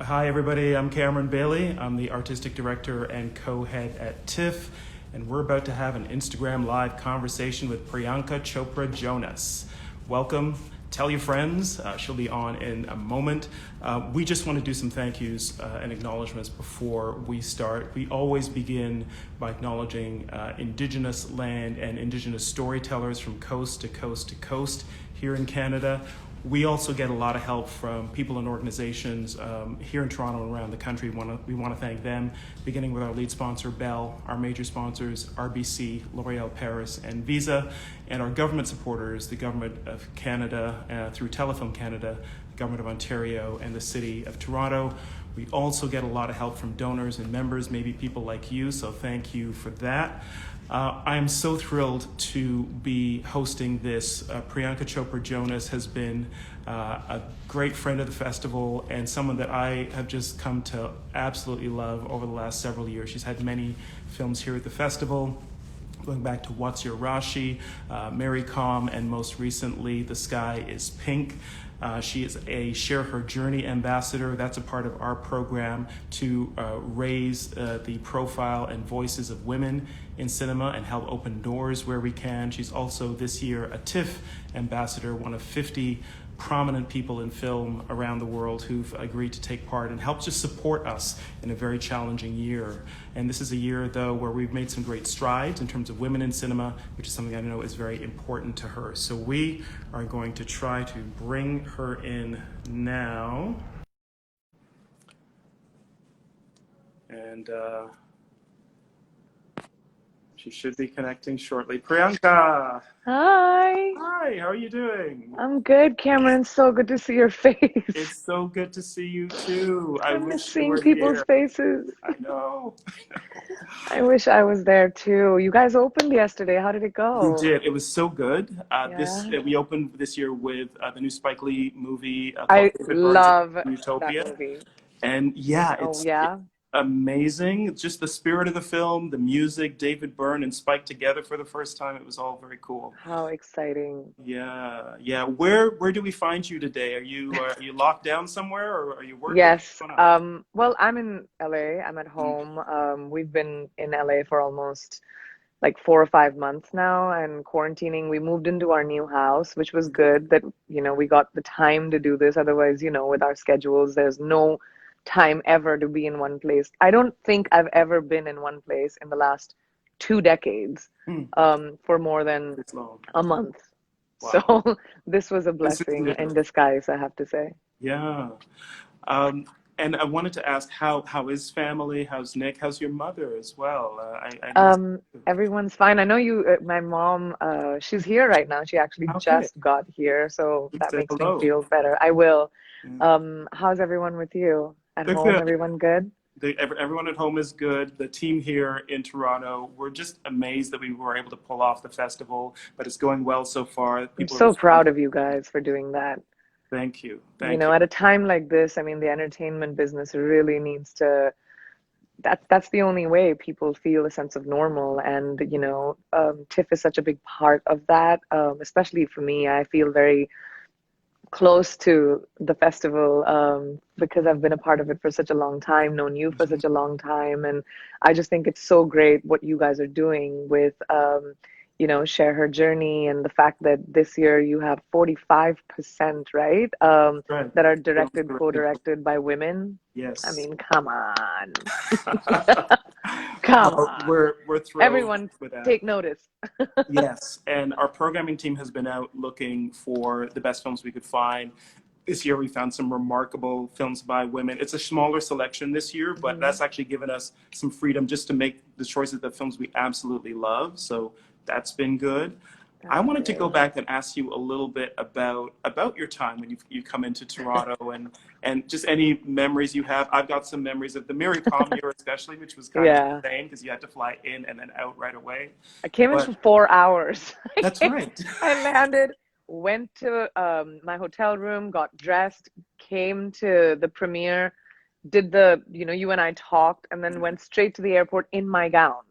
Hi, everybody. I'm Cameron Bailey. I'm the artistic director and co-head at TIFF, and we're about to have an Instagram live conversation with Priyanka Chopra Jonas. Welcome. Tell your friends. She'll be on in a moment. We just want to do some thank yous and acknowledgements before we start. We always begin by acknowledging Indigenous land and Indigenous storytellers from coast to coast to coast here in Canada. We also get a lot of help from people and organizations here in Toronto and around the country. We want to thank them, beginning with our lead sponsor, Bell, our major sponsors, RBC, L'Oréal Paris, and Visa, and our government supporters, the Government of Canada through Telefilm Canada, the Government of Ontario, and the City of Toronto. We also get a lot of help from donors and members, maybe people like you, so thank you for that. I am so thrilled to be hosting this. Priyanka Chopra Jonas has been a great friend of the festival and someone that I have just come to absolutely love over the last several years. She's had many films here at the festival, going back to What's Your Rashi, Mary Com, and most recently, The Sky is Pink. She is a Share Her Journey ambassador. That's a part of our program to raise the profile and voices of women in cinema and help open doors where we can. She's also this year a TIFF ambassador, one of 50 prominent people in film around the world who've agreed to take part and help just support us in a very challenging year. And this is a year, though, where we've made some great strides in terms of women in cinema, which is something I know is very important to her. So we are going to try to bring her in now. And she should be connecting shortly. Priyanka! Hi, Hi, how are you doing? I'm good, Cameron. So good to see your face. It's so good to see you too. I I miss wish you seeing were people's here. faces. I know. I wish I was there too. You guys opened yesterday. How did it We go? did. It was so good. This Yeah. we opened this year with the new Spike Lee movie called I David Byrne's love that Utopia, movie. and yeah, Oh, it's yeah. amazing. It's just the spirit of the film, the music, David Byrne and Spike together for the first time. It was all very cool. How exciting. Yeah, yeah. Where do we find you today? Are you locked down somewhere, or are you working? Yes. What's going on? Well, I'm in LA. I'm at home. We've been in LA for almost like 4 or 5 months now and quarantining. We moved into our new house, which was good that, we got the time to do this. Otherwise, with our schedules, there's no time ever to be in one place. I don't think I've ever been in one place in the last 2 decades, Hmm, for more than it's long. a month. So Wow. this was a This is blessing in new. disguise, I have to say. Yeah. Um, and I wanted to ask how is family? How's Nick? How's your mother as well? I know. Everyone's fine. I know you, my mom, she's here right now. She actually Okay. just got here, so Please that say makes me hello. feel better. I will. Yeah. How's everyone with you? At They're home, good. everyone good? Everyone at home is good. The team here in Toronto, we're just amazed that we were able to pull off the festival, but it's going well so far. I'm People are so responding. proud of you guys for doing that. Thank you. Thank you. At a time like this, I mean, the entertainment business really needs to, that's the only way people feel a sense of normal. And, TIFF is such a big part of that. Especially for me, I feel very close to the festival, because I've been a part of it for such a long time, known you for such a long time, and I just think it's so great what you guys are doing with, Share Her Journey, and the fact that this year you have 45%, right, Right. that are Films directed, directed. co-directed by women. I Yes. mean, come on, come Well, on, we're thrilled everyone, with that. take notice. Yes, and our programming team has been out looking for the best films we could find. This year we found some remarkable films by women. It's a smaller selection this year, but Mhm. that's actually given us some freedom just to make the choices of films we absolutely love. So that's been good. I That's wanted to go great. back and ask you a little bit about your time when you come into Toronto and just any memories you have. I've got some memories of the Mary Com year especially, which was kind of Yeah. insane because you had to fly in and then out right away. I came in But for 4 hours. that's right. I landed, went to my hotel room, got dressed, came to the premiere, did you and I talked, and then went straight to the airport in my gown.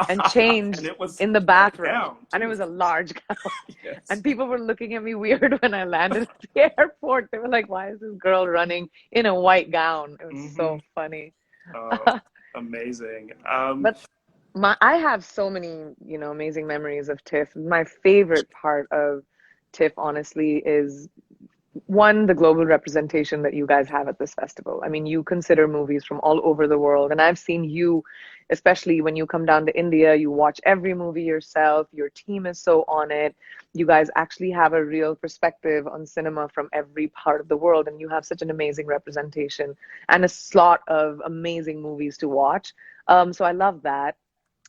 and And changed it was in the quite a bathroom. gown And it too. was a large gown. Yes. And people were looking at me weird when I landed at the airport. They were like, why is this girl running in a white gown? It was Hmm. so funny. Oh, amazing. But I have so many, amazing memories of TIFF. My favorite part of TIFF, honestly, is one, the global representation that you guys have at this festival. I mean, you consider movies from all over the world, and I've seen you, especially when you come down to India, you watch every movie yourself. Your team is so on it. You guys actually have a real perspective on cinema from every part of the world, and you have such an amazing representation and a slot of amazing movies to watch. So I love that.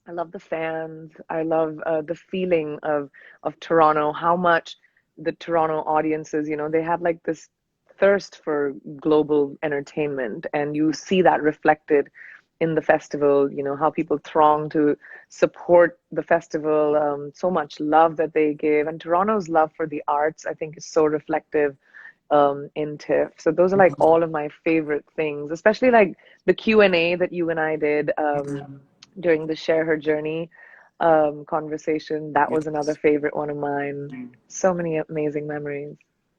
I love the fans. I love the feeling of Toronto, how much the Toronto audiences, they have like this thirst for global entertainment, and you see that reflected in the festival, how people throng to support the festival, so much love that they give. And Toronto's love for the arts, I think, is so reflective in TIFF. So those are like all of my favorite things, especially like the Q&A that you and I did. During the Share Her Journey conversation. That was another Yes. favorite one of mine. So many amazing memories.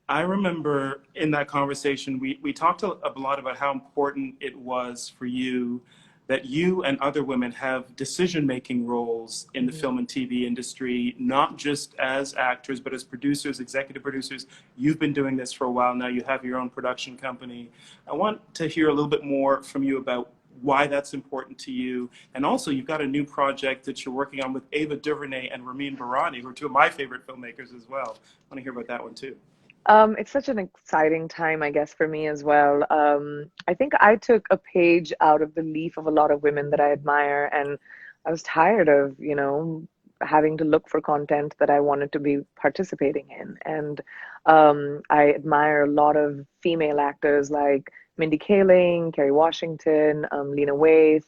I remember in that conversation, we talked a lot about how important it was for you that you and other women have decision-making roles in the Mhm. film and TV industry, not just as actors, but as producers, executive producers. You've been doing this for a while now. You have your own production company. I want to hear a little bit more from you about why that's important to you. And also, you've got a new project that you're working on with Ava DuVernay and Ramin Barani, who are two of my favorite filmmakers as well. I want to hear about that one too. It's such an exciting time, I guess, for me as well. I think I took a page out of the leaf of a lot of women that I admire, and I was tired of, having to look for content that I wanted to be participating in. And I admire a lot of female actors like Mindy Kaling, Kerry Washington, Lena Waithe,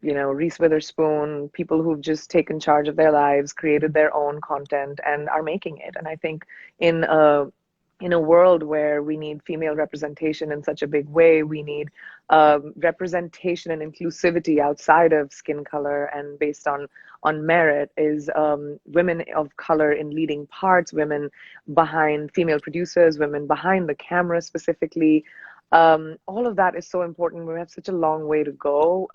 Reese Witherspoon, people who've just taken charge of their lives, created their own content, and are making it. And I think in a in a world where we need female representation in such a big way, we need representation and inclusivity outside of skin color and based on merit is women of color in leading parts, women behind female producers, women behind the camera specifically. All of that is so important. We have such a long way to go.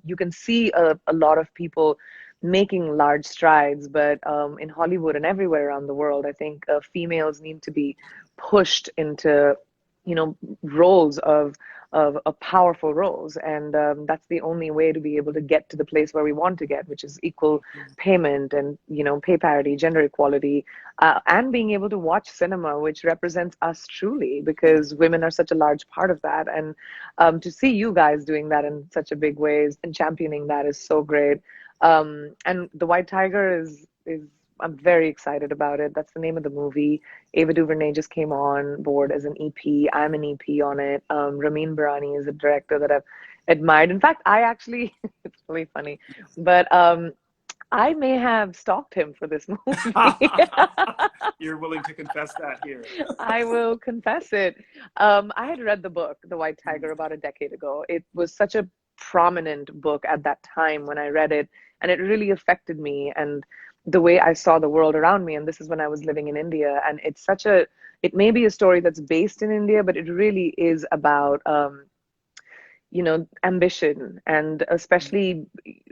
You can see a lot of people making large strides, but in Hollywood and everywhere around the world, I think females need to be pushed into, roles of powerful roles, and that's the only way to be able to get to the place where we want to get, which is equal payment and pay parity, gender equality, and being able to watch cinema, which represents us truly, because women are such a large part of that. And to see you guys doing that in such a big way and championing that is so great. And The White Tiger is I'm very excited about it. That's the name of the movie. Ava DuVernay just came on board as an EP. I'm an EP on it. Ramin Barani is a director that I've admired. In fact, I actually, it's really funny, but I may have stalked him for this movie. You're willing to confess that here. I will confess it. I had read the book, The White Tiger, about a decade ago. It was such a prominent book at that time when I read it, and it really affected me and the way I saw the world around me. And this is when I was living in India. And it may be a story that's based in India, but it really is about, ambition, and especially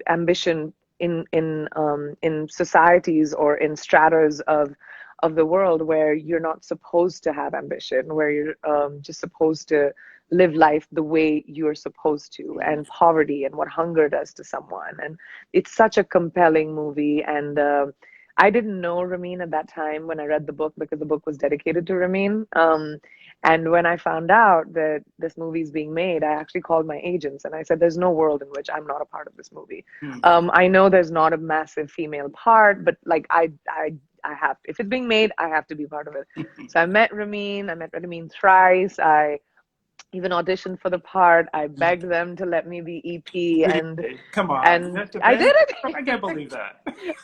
ambition in societies or in stratas of the world where you're not supposed to have ambition, where you're just supposed to live life the way you're supposed to, and poverty and what hunger does to someone. And it's such a compelling movie. And I didn't know Ramin at that time when I read the book, because the book was dedicated to Ramin. And when I found out that this movie is being made, I actually called my agents and I said, there's no world in which I'm not a part of this movie. I know there's not a massive female part, but like I have, if it's being made, I have to be part of it. So I met Ramin thrice. I even auditioned for the part. I begged them to let me be EP, Really? Come on. You and have to I beg? did it. I can't believe that.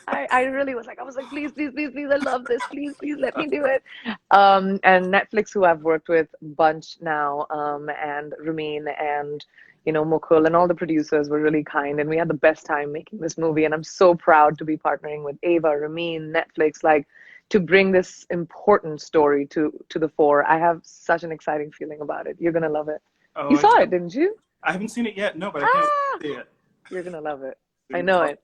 I really was like, I was like, please, please, please, please, I love this. Please, please let me do it. And Netflix, who I've worked with a bunch now, and Ramin and, Mukul and all the producers were really kind. And we had the best time making this movie. And I'm so proud to be partnering with Ava, Ramin, Netflix, like to bring this important story to the fore. I have such an exciting feeling about it. You're gonna love it. Oh, You I saw can't. it, didn't you? I haven't seen it yet. No, but I can't wait Ah, to see it. you're gonna love it. I know Well,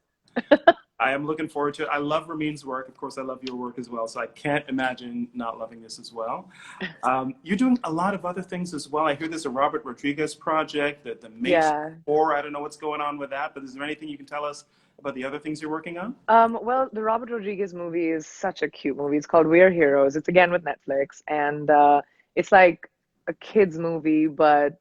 it. I am looking forward to it. I love Ramin's work. Of course, I love your work as well. So I can't imagine not loving this as well. You're doing a lot of other things as well. I hear there's a Robert Rodriguez project, the Matrix Yeah. 4. I don't know what's going on with that, but is there anything you can tell us about the other things you're working on? Well, the Robert Rodriguez movie is such a cute movie. It's called We're Heroes. It's again with Netflix, and it's like a kids movie, but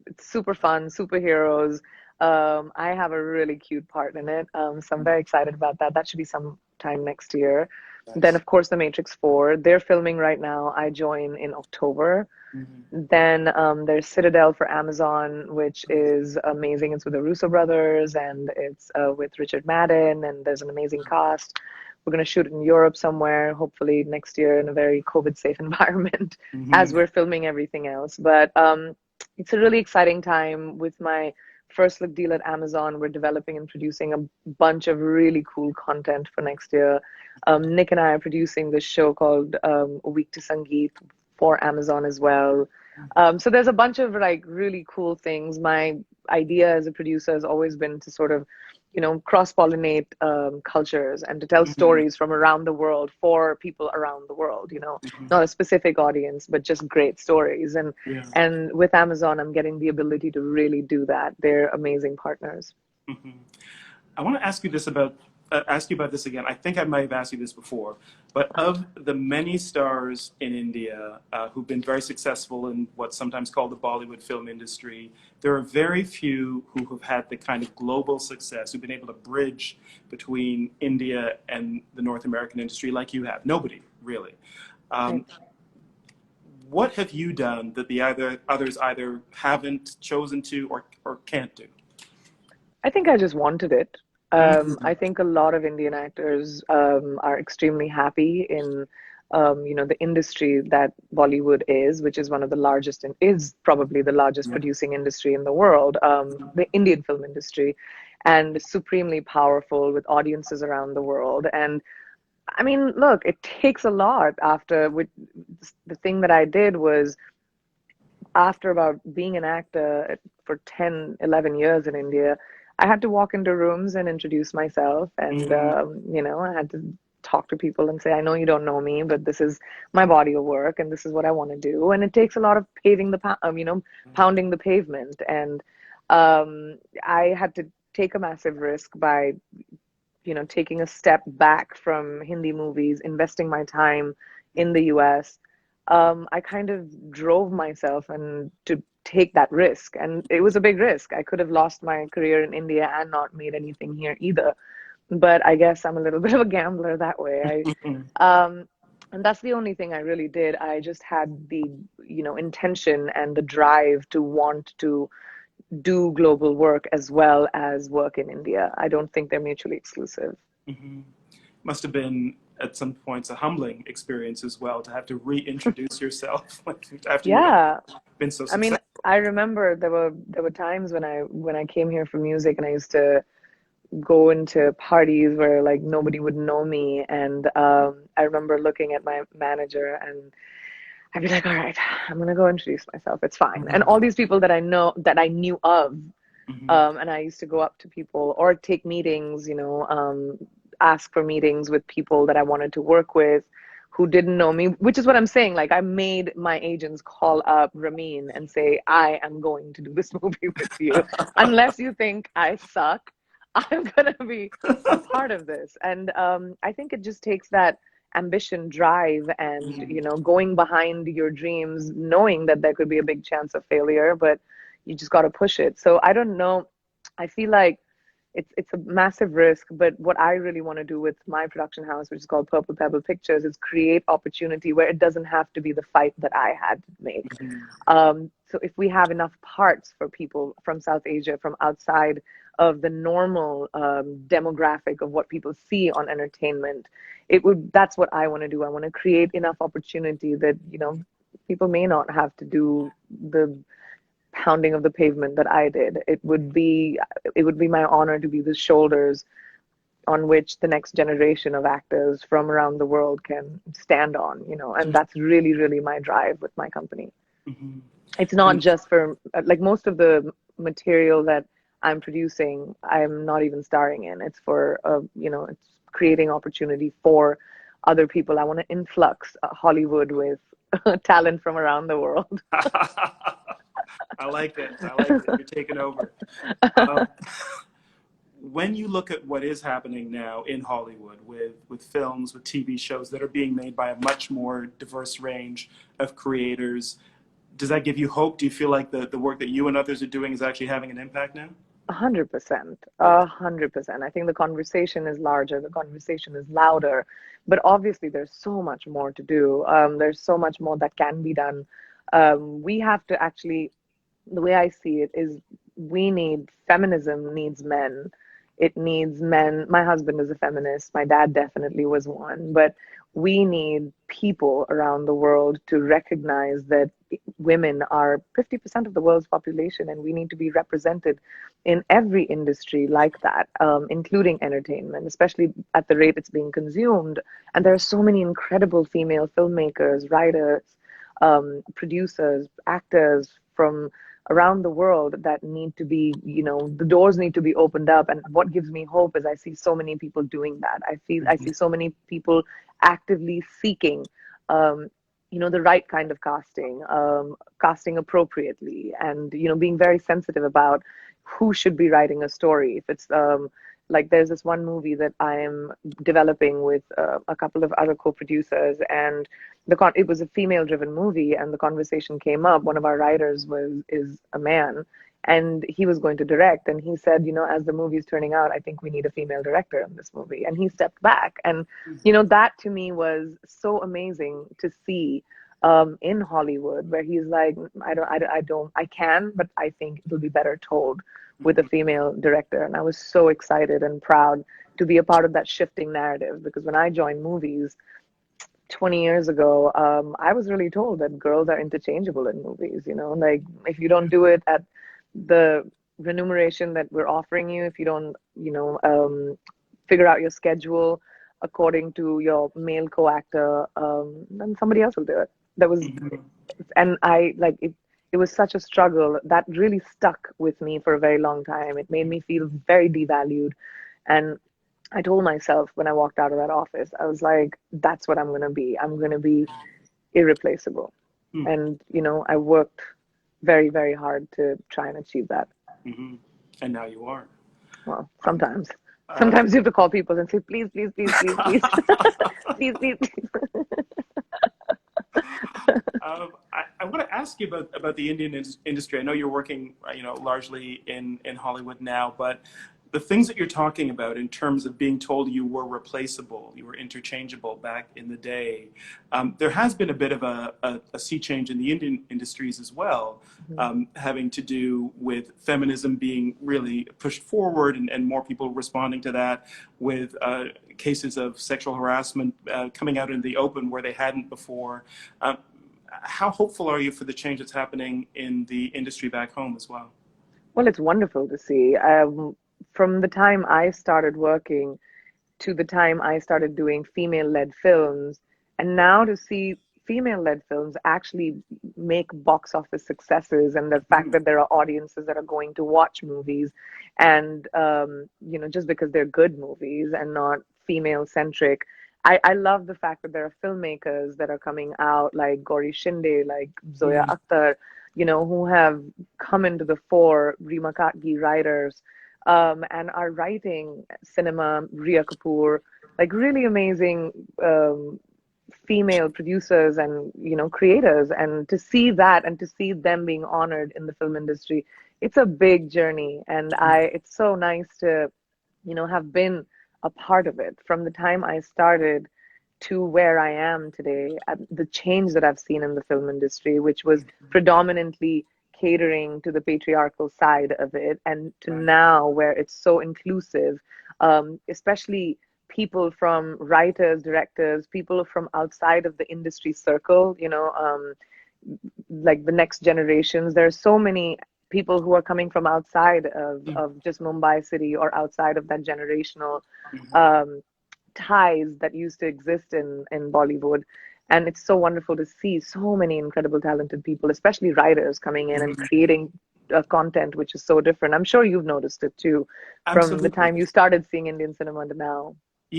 it's super fun, superheroes. I have a really cute part in it, so I'm very excited about that. That should be sometime next year. Then, Nice. of course, The Matrix 4. They're filming right now. I join in October. Mm-hmm. Then there's Citadel for Amazon, which is amazing. It's with the Russo brothers and it's with Richard Madden, and there's an amazing cast. We're going to shoot it in Europe somewhere, hopefully next year in a very COVID safe environment as Mm-hmm. we're filming everything else. But it's a really exciting time with my first look deal at Amazon. We're developing and producing a bunch of really cool content for next year. Nick and I are producing this show called A Week to Sangeet for Amazon as well. So there's a bunch of like really cool things. My idea as a producer has always been to sort of, cross-pollinate cultures and to tell Mm-hmm. stories from around the world for people around the world, Mm-hmm. not a specific audience, but just great stories. And Yeah. and with Amazon, I'm getting the ability to really do that. They're amazing partners. Mm-hmm. I want to ask you about this again. I think I might have asked you this before, but of the many stars in India who've been very successful in what's sometimes called the Bollywood film industry, there are very few who have had the kind of global success, who've been able to bridge between India and the North American industry like you have. Nobody, really. Um, Thanks. what have you done that the others either haven't chosen to or can't do? I think I just wanted it. Mm-hmm. I think a lot of Indian actors are extremely happy in, the industry that Bollywood is, which is one of the largest and is probably the largest Yeah. producing industry in the world, the Indian film industry, and supremely powerful with audiences around the world. And I mean, look, it takes a lot after the thing that I did was after about being an actor for 10, 11 years in India, I had to walk into rooms and introduce myself. And, Mm-hmm. I had to talk to people and say, I know you don't know me, but this is my body of work and this is what I want to do. And it takes a lot of pounding the pavement. And I had to take a massive risk by, taking a step back from Hindi movies, investing my time in the US. I kind of drove myself and to take that risk, and it was a big risk. I could have lost my career in India and not made anything here either. But I guess I'm a little bit of a gambler that way. Mm-hmm. And that's the only thing I really did. I just had the, intention and the drive to want to do global work as well as work in India. I don't think they're mutually exclusive. Mm-hmm. Must have been at some points a humbling experience as well to have to reintroduce yourself after you had Yeah, been so I mean, successful. I remember there were times when I came here for music and I used to go into parties where like nobody would know me, and I remember looking at my manager and I'd be like, all right, I'm gonna go introduce myself. It's fine. And all Mm-hmm. these people that I knew of, Mm-hmm. and I used to go up to people or take meetings, ask for meetings with people that I wanted to work with who didn't know me, which is what I'm saying. Like, I made my agents call up Ramin and say, I am going to do this movie with you. Unless you think I suck, I'm going to be a part of this. And I think it just takes that ambition, drive, and, going behind your dreams, knowing that there could be a big chance of failure, but you just got to push it. So I don't know. I feel like it's a massive risk, but what I really want to do with my production house, which is called Purple Pebble Pictures, is create opportunity where it doesn't have to be the fight that I had to make. Mm-hmm. So if we have enough parts for people from South Asia, from outside of the normal demographic of what people see on entertainment, that's what I want to do. I want to create enough opportunity that, people may not have to do the pounding of the pavement that I did. It would be my honor to be the shoulders on which the next generation of actors from around the world can stand on, and that's really, really my drive with my company. Mm-hmm. It's not And just for, like, most of the material that I'm producing, I'm not even starring in. It's for, it's creating opportunity for other people. I want to influx Hollywood with talent from around the world. I like it. I like it. You're taking over. Um, when you look at what is happening now in Hollywood with films, with TV shows that are being made by a much more diverse range of creators, does that give you hope? Do you feel like the work that you and others are doing is actually having an impact now? 100%, Good. 100%. I think the conversation is larger, the conversation is louder, but obviously there's so much more to do. There's so much more that can be done. We have to actually, the way I see it is, feminism needs men. It needs men. My husband is a feminist. My dad definitely was one. But we need people around the world to recognize that women are 50% of the world's population, and we need to be represented in every industry like that, including entertainment, especially at the rate it's being consumed. And there are so many incredible female filmmakers, writers, producers, actors from around the world that need to be, the doors need to be opened up. And what gives me hope is I see so many people doing that. I see so many people actively seeking, the right kind of casting, casting appropriately, and, being very sensitive about who should be writing a story. If it's, like, there's this one movie that I'm developing with a couple of other co-producers, and it was a female-driven movie, and the conversation came up. One of our writers is a man, and he was going to direct, and he said, as the movie's turning out, I think we need a female director in this movie, and he stepped back. And that to me was so amazing to see, in Hollywood, where he's like, I can, but I think it'll be better told with a female director. And I was so excited and proud to be a part of that shifting narrative, because when I joined movies 20 years ago, I was really told that girls are interchangeable in movies, like, if you don't do it at the remuneration that we're offering you, if you don't, figure out your schedule according to your male co-actor, then somebody else will do it. That was, and I like it. It was such a struggle that really stuck with me for a very long time. It made me feel very devalued. And I told myself when I walked out of that office, I was like, that's what I'm going to be. I'm going to be irreplaceable. And, I worked very, very hard to try and achieve that. Mm-hmm. And now you are. Well, Um, sometimes. uh, Sometimes you have to call people and say, please, please, please, please, please. Please, please, please. I want to ask you about the Indian industry. I know you're working, largely in Hollywood now, but the things that you're talking about in terms of being told you were replaceable, you were interchangeable back in the day, there has been a bit of a sea change in the Indian industries as well, having to do with feminism being really pushed forward and more people responding to that, with cases of sexual harassment coming out in the open where they hadn't before. How hopeful are you for the change that's happening in the industry back home as well? Well, it's wonderful to see. From the time I started working to the time I started doing female-led films, and now to see female-led films actually make box office successes, and the fact that there are audiences that are going to watch movies, and just because they're good movies and not female-centric. I love the fact that there are filmmakers that are coming out, like Gauri Shinde, like Zoya Mm-hmm. Akhtar, who have come into the fore, Rima Katgi writers, and are writing cinema, Riya Kapoor, like really amazing female producers and, creators. And to see that and to see them being honored in the film industry, it's a big journey. And it's so nice to, have been a part of it from the time I started to where I am today, the change that I've seen in the film industry, which was predominantly catering to the patriarchal side of it, and to Right. now where it's so inclusive, especially people from writers, directors, people from outside of the industry circle, like the next generations. There are so many people who are coming from outside of just Mumbai city, or outside of that generational Mhm. um, ties that used to exist in Bollywood. And it's so wonderful to see so many incredible talented people, especially writers, coming in and Mhm. creating content which is so different. I'm sure you've noticed it too, from the Absolutely. time you started seeing Indian cinema to now.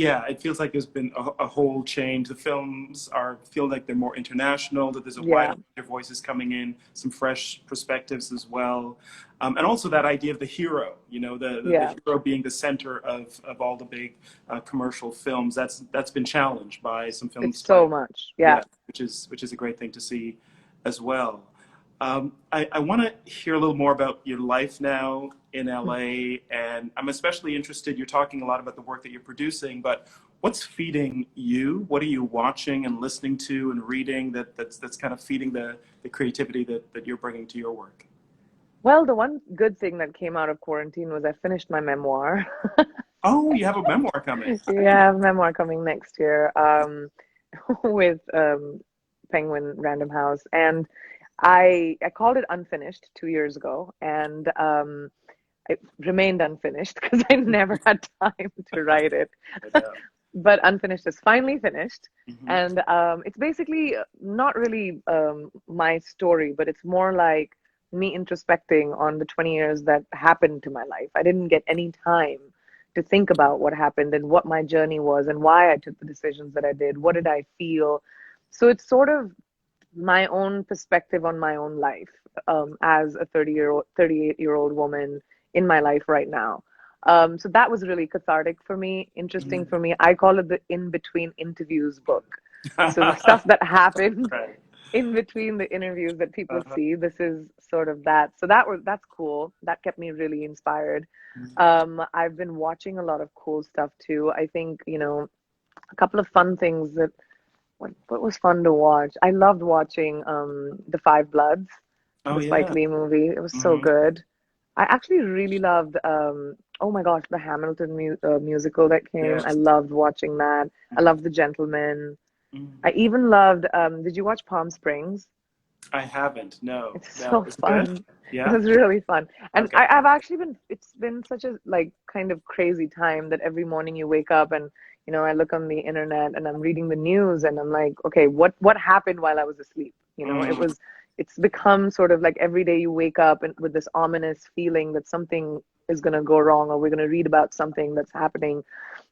Yeah, it feels like there's been a whole change. The films feel like they're more international, that there's a wider Yeah, range of voices coming in, some fresh perspectives as well. And also that idea of the hero, the yeah, hero being the center of all the big commercial films. That's been challenged by some it's films so like, much. Yeah. yeah, which is a great thing to see as well. I want to hear a little more about your life now in LA, and I'm especially interested. You're talking a lot about the work that you're producing, but what's feeding you? What are you watching and listening to and reading that's kind of feeding the creativity that you're bringing to your work? Well, the one good thing that came out of quarantine was I finished my memoir. Oh, you have a memoir coming. Yeah, I have a memoir coming next year, with Penguin Random House, and I called it unfinished 2 years ago, and it remained unfinished because I never had time to write it. I know. But unfinished is finally finished, Hmm. and it's basically not really my story, but it's more like me introspecting on the 20 years that happened to my life. I didn't get any time to think about what happened and what my journey was and why I took the decisions that I did. What did I feel? So it's sort of my own perspective on my own life, as a 38-year-old woman in my life right now. So that was really cathartic for me, interesting for me. I call it the in between interviews book. So the stuff that happened Right. in between the interviews that people Uh, see, this is sort of that. So that's cool. That kept me really inspired. I've been watching a lot of cool stuff too. I think, a couple of fun things that what was fun to watch. I loved watching The Five Bloods, oh the Spike yeah. Lee movie. It was so Hmm. good. I actually really loved oh my gosh, the Hamilton musical that came. I Yes. loved watching that. I Mhm. loved The Gentleman. I Mhm. even loved did you watch Palm Springs? I haven't. No. It's No. so Is it good? fun. It Yeah. was really fun. And Okay. I've actually it's been such a like kind of crazy time that every morning you wake up and I look on the internet and I'm reading the news and I'm like, okay, what happened while I was asleep? Mm. It's become sort of like every day you wake up and with this ominous feeling that something is going to go wrong, or we're going to read about something that's happening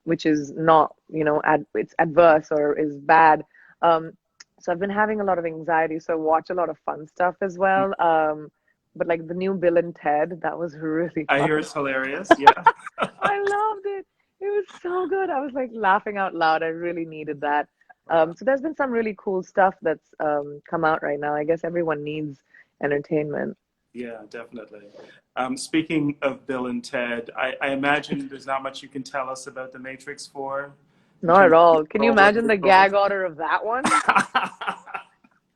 which is not, it's adverse or is bad. Um, so I've been having a lot of anxiety. So I watch a lot of fun stuff as well. But like the new Bill and Ted, that was really I fun. hear it's hilarious. Yeah. I loved it. It was so good. I was like laughing out loud. I really needed that. Wow. So there's been some really cool stuff that's come out right now. I guess everyone needs entertainment. Yeah, definitely. Speaking of Bill and Ted, I imagine there's not much you can tell us about The Matrix 4 in Not at terms of all. Can you role or imagine who the roles. gag order of that one? No.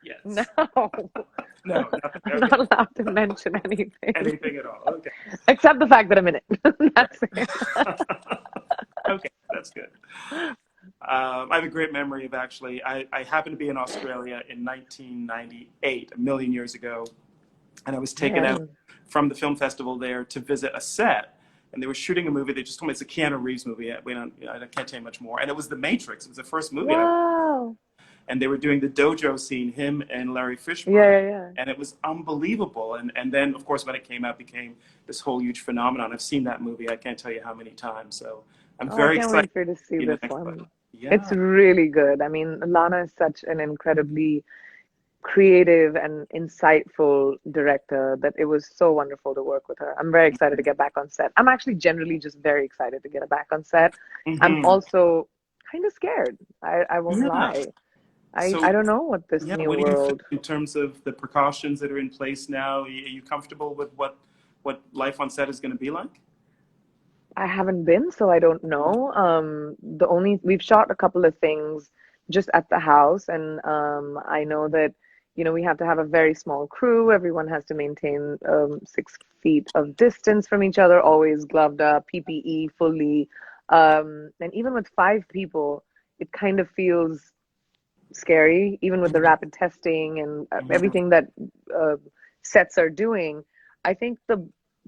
Yes. No, nothing. I'm Okay. not allowed to mention anything Anything at all. Okay. except the fact that I'm in it. That's it. Right. Okay, that's good. I have a great memory of actually, I happened to be in Australia in 1998, a million years ago, and I was taken out Man. from the film festival there to visit a set. And they were shooting a movie. They just told me it's a Keanu Reeves movie. I can't tell you much more. And it was The Matrix. It was the first movie I. Wow. And they were doing the dojo scene, him and Larry Yeah, Fishburne, yeah, yeah. and it was unbelievable. And then, of course, when it came out, became this whole huge phenomenon. I've seen that movie. I can't tell you how many times. So I'm Oh, I very can't excited wait for you to to see be in the this next one. one. It's Yeah. really good. I mean, Lana is such an incredibly creative and insightful director that it was so wonderful to work with her. I'm very excited to get back on set. I'm actually generally just very excited to get back on set. I'm Hmm. also kind of scared. I won't Yeah. lie. I So, don't know what this yeah, new what do you think world. in terms of the precautions that are in place now? Are you comfortable with what life on set is going to be like? I haven't been, so I don't know. The only we've shot a couple of things just at the house, and I know that we have to have a very small crew. Everyone has to maintain 6 feet of distance from each other, always gloved up, PPE fully. And even with 5 people, it kind of feels scary, even with the Mhm. rapid testing and Mhm. everything that uh, sets are doing. I think the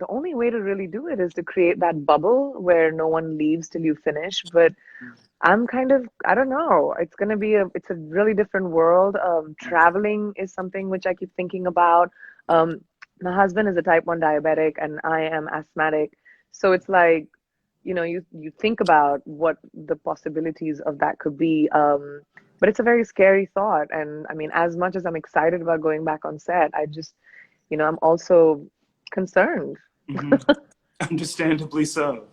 only way to really do it is to create that bubble where no one leaves till you finish. But I'm kind of, I don't know. It's a really different world. Traveling is something which I keep thinking about. Um, my husband is a type 1 diabetic and I am asthmatic. So it's like, you think about what the possibilities of that could be. But it's a very scary thought. And I mean, as much as I'm excited about going back on set, I'm also concerned. Mhm. Understandably so.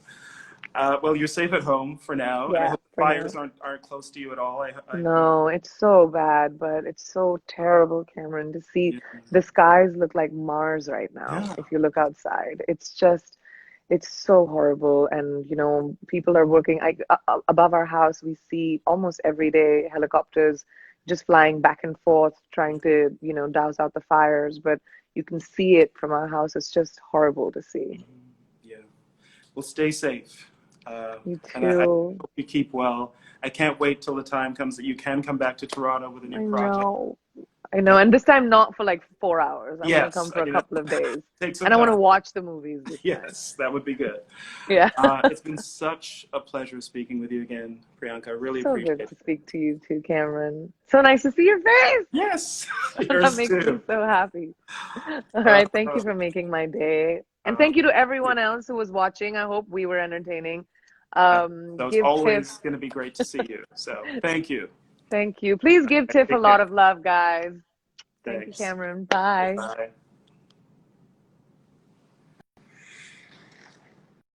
Well, you're safe at home for now, and I Yeah, hope the for fires now. aren't close to you at all. No, it's so bad, but it's so terrible, Cameron, to see Yeah. the skies look like Mars right now. Yeah. If you look outside, it's so horrible. And, people are working above our house. We see almost every day helicopters just flying back and forth, trying to, douse out the fires. But you can see it from our house. It's just horrible to see. Mhm. Yeah. Well, stay safe, You and I too. hope you keep well. I can't wait till the time comes that you can come back to Toronto with a I new project. know. I know, and this time not for like 4 hours. I'm gonna Yes, come for a couple of days, take some and I want time. to watch the movies this time. Yes, that would be good. Yeah, It's been such a pleasure speaking with you again, Priyanka. I really so appreciate good it. to speak to you too, Cameron. So nice to see your face. Yes, That yours makes me too. so happy. All Uh, right, thank you for making my day, and uh, thank you to everyone else who was watching. I hope we were entertaining. so it's Give Tiff, always going to be great to see you. So thank you. thank you. Please give Tiff a Take lot care. of love, guys. Thank you, Thanks. Cameron. Bye. Bye.